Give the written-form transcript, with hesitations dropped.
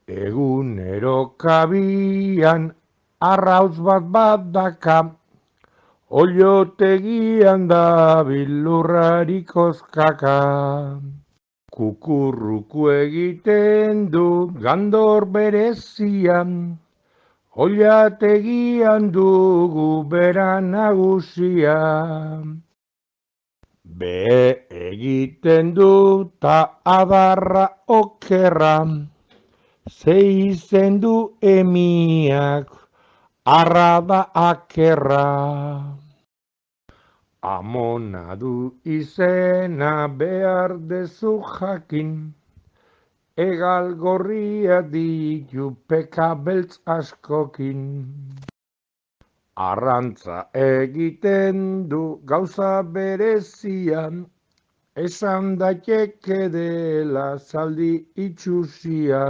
Egunero kabian arrautz bat daka, oiotegian da bilurrari koskaka. Kukurruku egiten du gandor berezian, oiategian dugu bera nagusia. Be egiten du ta adarra okerra, zeizen du emiak arrada akerra. Amona du izena behar dezu jakin, egal gorria ditu peka beltz askokin. Arrantza egiten du gauza berezian, esan daiteke dela zaldi itxusia.